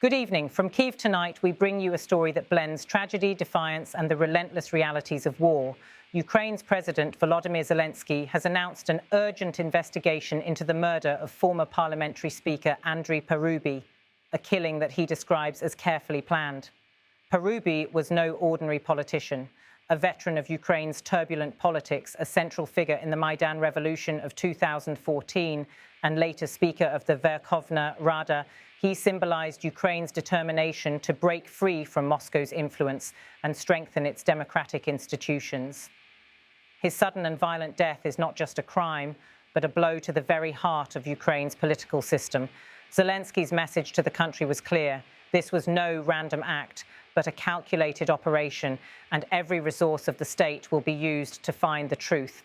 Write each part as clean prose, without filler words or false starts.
Good evening. From Kyiv tonight, we bring you a story that blends tragedy, defiance, and the relentless realities of war. Ukraine's President Volodymyr Zelensky has announced an urgent investigation into the murder of former parliamentary speaker Andriy Parubiy, a killing that he describes as carefully planned. Parubiy was no ordinary politician, a veteran of Ukraine's turbulent politics, a central figure in the Maidan Revolution of 2014, and later Speaker of the Verkhovna Rada. He symbolized Ukraine's determination to break free from Moscow's influence and strengthen its democratic institutions. His sudden and violent death is not just a crime, but a blow to the very heart of Ukraine's political system. Zelensky's message to the country was clear. This was no random act, but a calculated operation, and every resource of the state will be used to find the truth.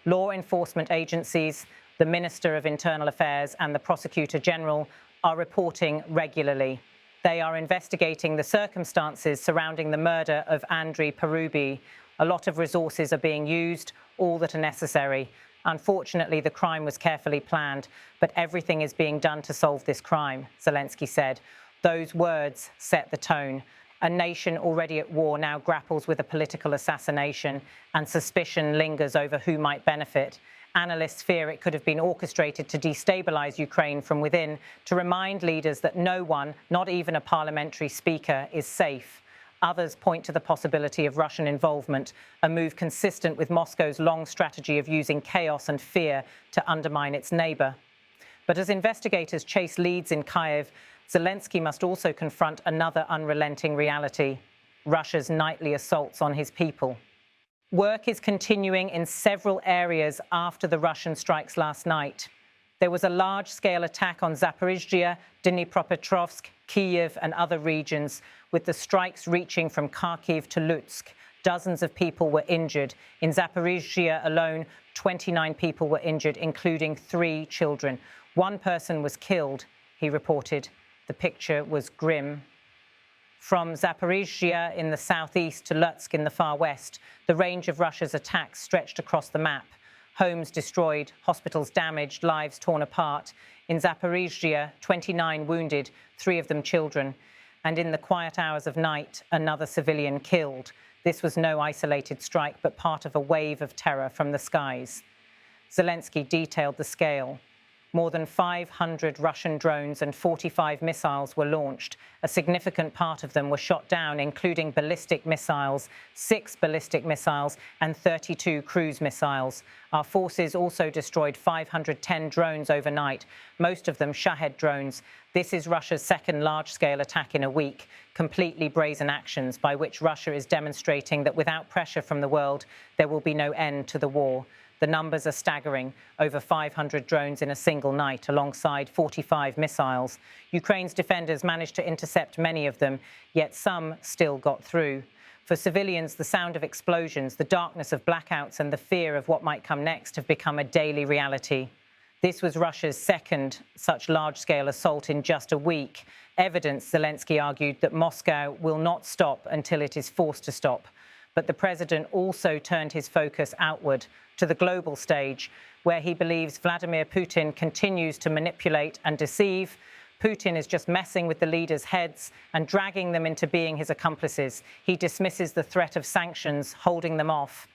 Law enforcement agencies, the Minister of Internal Affairs, and the Prosecutor General are reporting regularly. They are investigating the circumstances surrounding the murder of Andriy Parubiy. A lot of resources are being used, all that are necessary. Unfortunately, the crime was carefully planned, but everything is being done to solve this crime, Zelensky said. Those words set the tone. A nation already at war now grapples with a political assassination, and suspicion lingers over who might benefit. Analysts fear it could have been orchestrated to destabilize Ukraine from within, to remind leaders that no one, not even a parliamentary speaker, is safe. Others point to the possibility of Russian involvement, a move consistent with Moscow's long strategy of using chaos and fear to undermine its neighbor. But as investigators chase leads in Kyiv, Zelensky must also confront another unrelenting reality: Russia's nightly assaults on his people. Work is continuing in several areas after the Russian strikes last night. There was a large-scale attack on Zaporizhzhia, Dnipropetrovsk, Kyiv, and other regions, with the strikes reaching from Kharkiv to Lutsk. Dozens of people were injured. In Zaporizhzhia alone, 29 people were injured, including 3 children. 1 person was killed, he reported. The picture was grim. From Zaporizhzhia in the southeast to Lutsk in the far west, the range of Russia's attacks stretched across the map. Homes destroyed, hospitals damaged, lives torn apart. In Zaporizhzhia, 29 wounded, 3 of them children. And in the quiet hours of night, another civilian killed. This was no isolated strike, but part of a wave of terror from the skies. Zelensky detailed the scale. More than 500 Russian drones and 45 missiles were launched. A significant part of them were shot down, including ballistic missiles, 6 ballistic missiles and 32 cruise missiles. Our forces also destroyed 510 drones overnight, most of them Shahed drones. This is Russia's second large-scale attack in a week, completely brazen actions by which Russia is demonstrating that without pressure from the world, there will be no end to the war. The numbers are staggering, over 500 drones in a single night, alongside 45 missiles. Ukraine's defenders managed to intercept many of them, yet some still got through. For civilians, the sound of explosions, the darkness of blackouts, and the fear of what might come next have become a daily reality. This was Russia's second such large-scale assault in just a week. Evidence, Zelensky argued, that Moscow will not stop until it is forced to stop. But the president also turned his focus outward to the global stage, where he believes Vladimir Putin continues to manipulate and deceive. Putin is just messing with the leaders' heads and dragging them into being his accomplices. He dismisses the threat of sanctions, holding them off.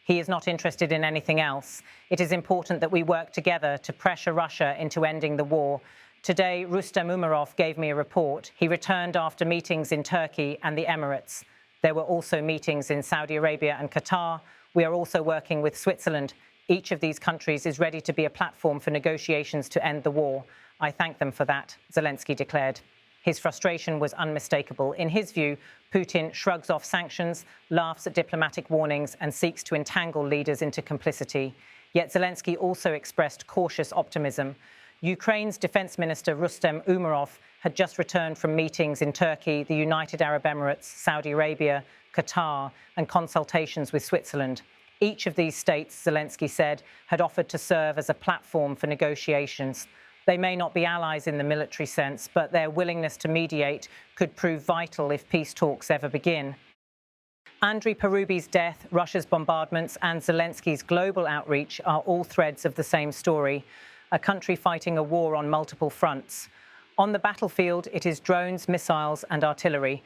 He is not interested in anything else. It is important that we work together to pressure Russia into ending the war. Today, Rustem Umerov gave me a report. He returned after meetings in Turkey and the Emirates. There were also meetings in Saudi Arabia and Qatar. We are also working with Switzerland. Each of these countries is ready to be a platform for negotiations to end the war. I thank them for that, Zelensky declared. His frustration was unmistakable. In his view, Putin shrugs off sanctions, laughs at diplomatic warnings, and seeks to entangle leaders into complicity. Yet Zelensky also expressed cautious optimism. Ukraine's Defense Minister Rustem Umerov had just returned from meetings in Turkey, the United Arab Emirates, Saudi Arabia, Qatar, and consultations with Switzerland. Each of these states, Zelensky said, had offered to serve as a platform for negotiations. They may not be allies in the military sense, but their willingness to mediate could prove vital if peace talks ever begin. Andriy Parubiy's death, Russia's bombardments, and Zelensky's global outreach are all threads of the same story, a country fighting a war on multiple fronts. On the battlefield, it is drones, missiles, and artillery.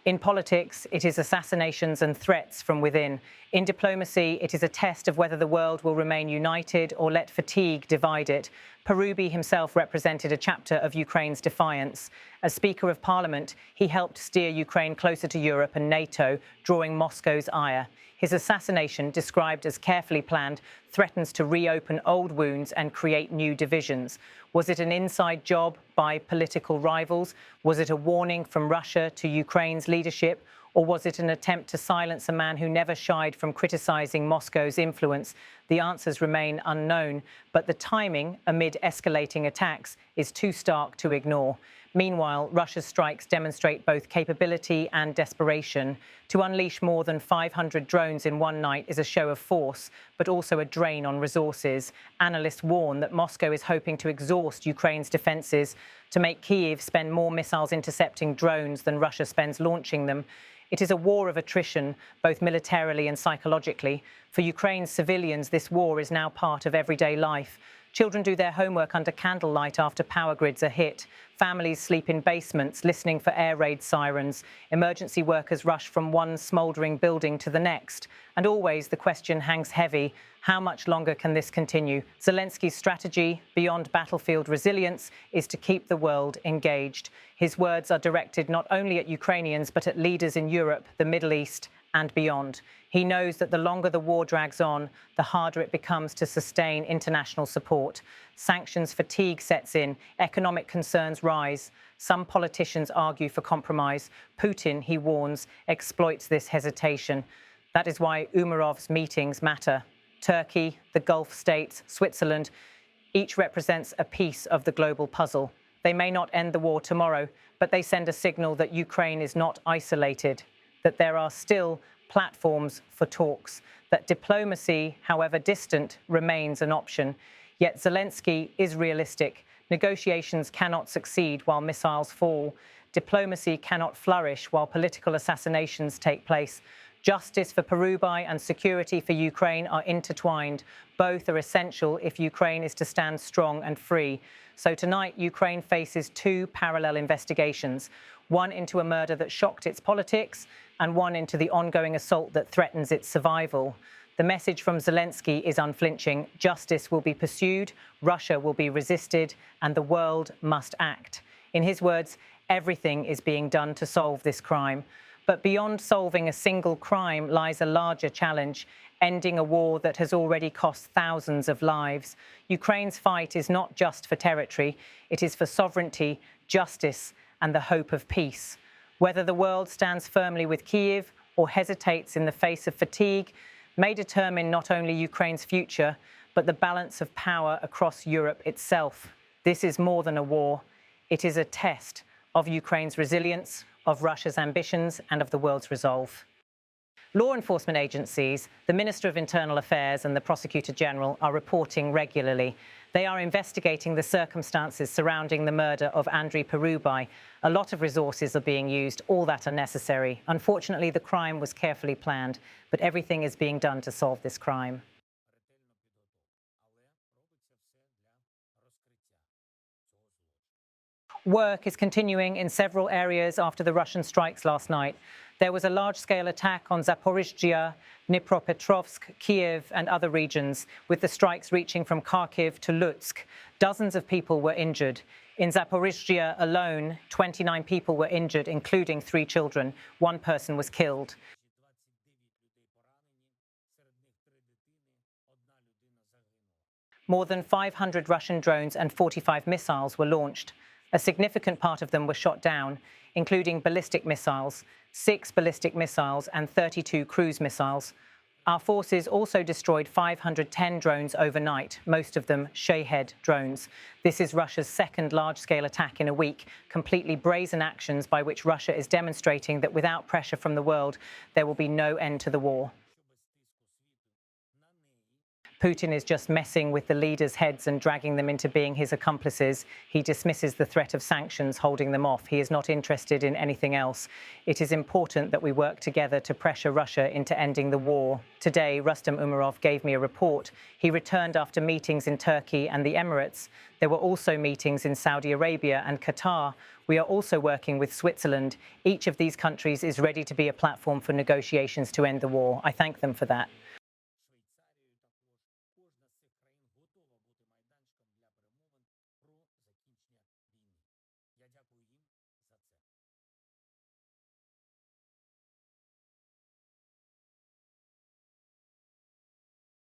In politics, it is assassinations and threats from within. In diplomacy, it is a test of whether the world will remain united or let fatigue divide it. Parubiy himself represented a chapter of Ukraine's defiance. As Speaker of Parliament, he helped steer Ukraine closer to Europe and NATO, drawing Moscow's ire. His assassination, described as carefully planned, threatens to reopen old wounds and create new divisions. Was it an inside job by political rivals? Was it a warning from Russia to Ukraine's leadership? Or was it an attempt to silence a man who never shied from criticizing Moscow's influence? The answers remain unknown, but the timing, amid escalating attacks, is too stark to ignore. Meanwhile, Russia's strikes demonstrate both capability and desperation. To unleash more than 500 drones in one night is a show of force, but also a drain on resources. Analysts warn that Moscow is hoping to exhaust Ukraine's defences to make Kyiv spend more missiles intercepting drones than Russia spends launching them. It is a war of attrition, both militarily and psychologically. For Ukraine's civilians, this war is now part of everyday life. Children do their homework under candlelight after power grids are hit. Families sleep in basements, listening for air raid sirens. Emergency workers rush from one smouldering building to the next. And always the question hangs heavy: how much longer can this continue? Zelensky's strategy, beyond battlefield resilience, is to keep the world engaged. His words are directed not only at Ukrainians, but at leaders in Europe, the Middle East, and beyond. He knows that the longer the war drags on, the harder it becomes to sustain international support. Sanctions fatigue sets in, economic concerns rise. Some politicians argue for compromise. Putin, he warns, exploits this hesitation. That is why Umarov's meetings matter. Turkey, the Gulf states, Switzerland, each represents a piece of the global puzzle. They may not end the war tomorrow, but they send a signal that Ukraine is not isolated, that there are still platforms for talks, that diplomacy, however distant, remains an option. Yet Zelensky is realistic. Negotiations cannot succeed while missiles fall. Diplomacy cannot flourish while political assassinations take place. Justice for Parubiy and security for Ukraine are intertwined. Both are essential if Ukraine is to stand strong and free. So tonight, Ukraine faces two parallel investigations, one into a murder that shocked its politics and one into the ongoing assault that threatens its survival. The message from Zelensky is unflinching. Justice will be pursued, Russia will be resisted, and the world must act. In his words, everything is being done to solve this crime. But beyond solving a single crime lies a larger challenge: ending a war that has already cost thousands of lives. Ukraine's fight is not just for territory, it is for sovereignty, justice, and the hope of peace. Whether the world stands firmly with Kyiv or hesitates in the face of fatigue may determine not only Ukraine's future, but the balance of power across Europe itself. This is more than a war. It is a test of Ukraine's resilience, of Russia's ambitions, and of the world's resolve. Law enforcement agencies, the Minister of Internal Affairs and the Prosecutor General are reporting regularly. They are investigating the circumstances surrounding the murder of Andriy Parubiy. A lot of resources are being used, all that are necessary. Unfortunately, the crime was carefully planned, but everything is being done to solve this crime. Work is continuing in several areas after the Russian strikes last night. There was a large-scale attack on Zaporizhzhia, Dnipropetrovsk, Kyiv, and other regions, with the strikes reaching from Kharkiv to Lutsk. Dozens of people were injured. In Zaporizhzhia alone, 29 people were injured, including 3 children. 1 person was killed. More than 500 Russian drones and 45 missiles were launched. A significant part of them were shot down, including ballistic missiles, 6 ballistic missiles and 32 cruise missiles. Our forces also destroyed 510 drones overnight, most of them Shahed drones. This is Russia's second large-scale attack in a week, completely brazen actions by which Russia is demonstrating that without pressure from the world, there will be no end to the war. Putin is just messing with the leaders' heads and dragging them into being his accomplices. He dismisses the threat of sanctions holding them off. He is not interested in anything else. It is important that we work together to pressure Russia into ending the war. Today, Rustam Umerov gave me a report. He returned after meetings in Turkey and the Emirates. There were also meetings in Saudi Arabia and Qatar. We are also working with Switzerland. Each of these countries is ready to be a platform for negotiations to end the war. I thank them for that.